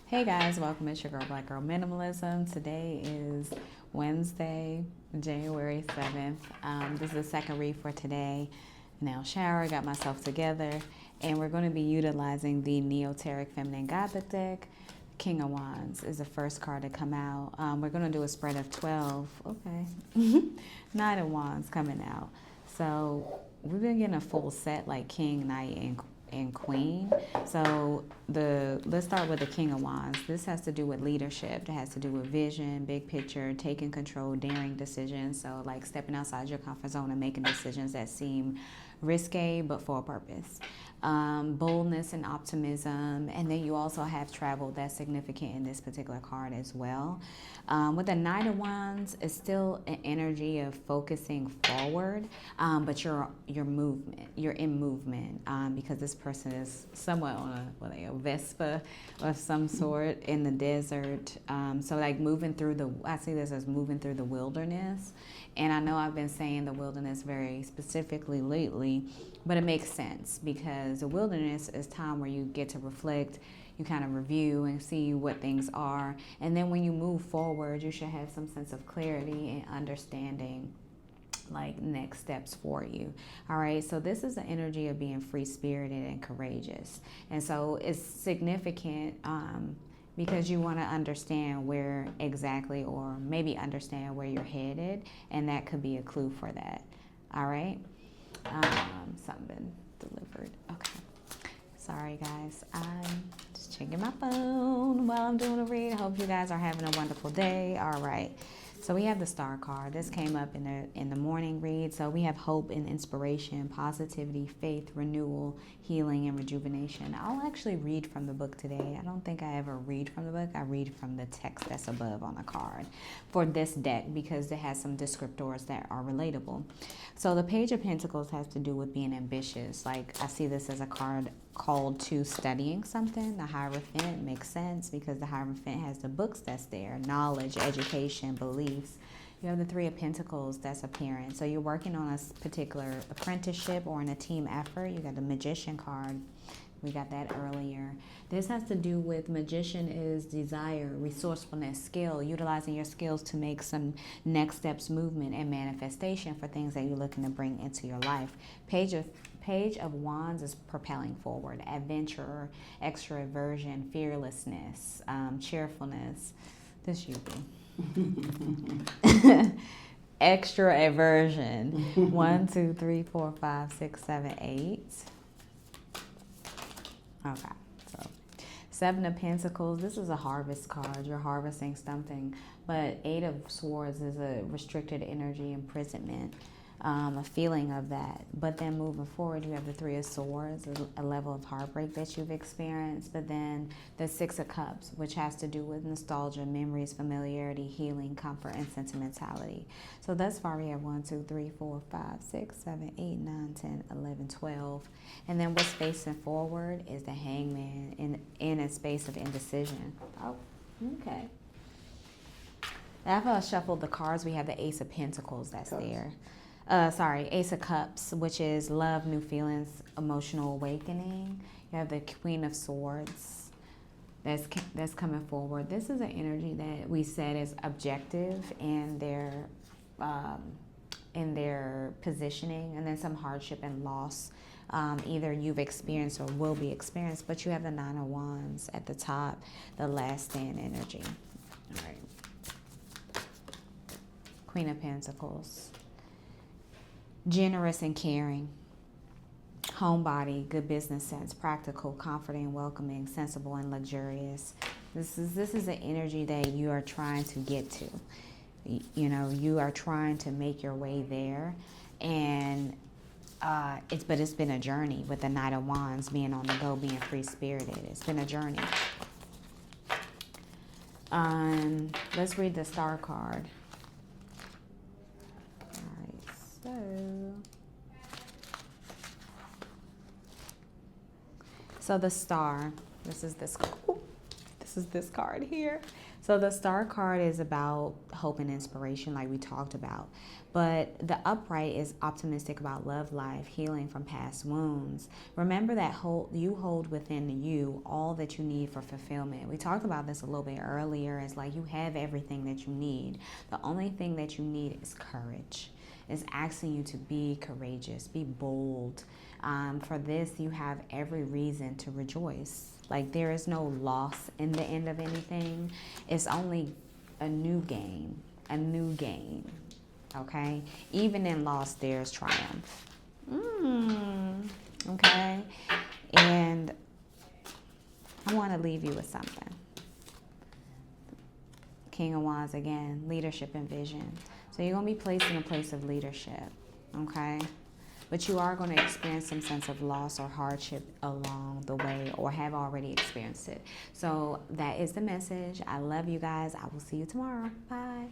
Hey guys, welcome. It's your girl, Black Girl Minimalism. Today is Wednesday, January 7th. This is the second read for today. Now shower, got myself together, and we're going to be utilizing the Neoteric Feminine Gothic deck. King of Wands is the first card to come out. We're going to do a spread of 12. Okay. Nine of Wands coming out. So we've been getting a full set like King, Knight, and Queen. So let's start with the King of Wands. This has to do with leadership. It has to do with vision, big picture, taking control, daring decisions. So like stepping outside your comfort zone and making decisions that seem risque but for a purpose. Boldness and optimism, and then you also have travel. That's significant in this particular card as well. With the Knight of Wands, it's still an energy of focusing forward, but you're in movement, because this person is somewhat on a Vespa of some sort in the desert. So like moving through I see this as moving through the wilderness. And I know I've been saying the wilderness very specifically lately, but it makes sense because the wilderness is time where you get to reflect, you kind of review and see what things are. And then when you move forward, you should have some sense of clarity and understanding, like next steps for you. All right, so this is the energy of being free-spirited and courageous. And so it's significant because you want to understand where exactly, or maybe understand where you're headed, and that could be a clue for that. All right, something been delivered. Okay, sorry guys, I'm just checking my phone while I'm doing a read. I hope you guys are having a wonderful day. All right, so we have the Star card. This came up in the morning read. So we have hope and inspiration, positivity, faith, renewal, healing, and rejuvenation. I'll actually read from the book today. I don't think I ever read from the book. I read from the text that's above on the card for this deck because it has some descriptors that are relatable. So the Page of Pentacles has to do with being ambitious. Like I see this as a card called to studying something. The Hierophant makes sense because the Hierophant has the books that's there, knowledge, education, beliefs. You have the Three of Pentacles that's appearing. So you're working on a particular apprenticeship or in a team effort. You got the Magician card. We got that earlier. This has to do with Magician is desire, resourcefulness, skill, utilizing your skills to make some next steps movement and manifestation for things that you're looking to bring into your life. Page of Wands is propelling forward, adventure, extraversion, fearlessness, cheerfulness. This you be. Extra aversion. 1, 2, 3, 4, 5, 6, 7, 8. Okay, so Seven of Pentacles. This is a harvest card. You're harvesting something, but Eight of Swords is a restricted energy, imprisonment. A feeling of that. But then moving forward, you have the Three of Swords, a level of heartbreak that you've experienced. But then the Six of Cups, which has to do with nostalgia, memories, familiarity, healing, comfort, and sentimentality. So thus far, we have 1, 2, 3, 4, 5, 6, 7, 8, 9, 10, 11, 12. And then what's facing forward is the Hangman in a space of indecision. Oh, okay. After I shuffled the cards, we have the Ace of Pentacles that's there. Ace of Cups, which is love, new feelings, emotional awakening. You have the Queen of Swords that's coming forward. This is an energy that we said is objective in their positioning, and then some hardship and loss. Either you've experienced or will be experienced, but you have the Nine of Wands at the top, the last stand energy. All right. Queen of Pentacles. Generous and caring, homebody, good business sense, practical, confident, welcoming, sensible, and luxurious. This is an energy that you are trying to get to. You know, you are trying to make your way there, and it's been a journey with the Knight of Wands being on the go, being free-spirited. It's been a journey. Let's read the Star card. So the Star, this is this This is this card here. So the Star card is about hope and inspiration, like we talked about. But the upright is optimistic about love life, healing from past wounds. Remember that you hold within you all that you need for fulfillment. We talked about this a little bit earlier. It's like you have everything that you need. The only thing that you need is courage. It's asking you to be courageous, be bold. For this, you have every reason to rejoice. Like, there is no loss in the end of anything. It's only a new game, okay? Even in loss, there's triumph. Okay? And I want to leave you with something. King of Wands again, leadership and vision. So you're going to be placed in a place of leadership, okay? But you are going to experience some sense of loss or hardship along the way, or have already experienced it. So that is the message. I love you guys. I will see you tomorrow. Bye.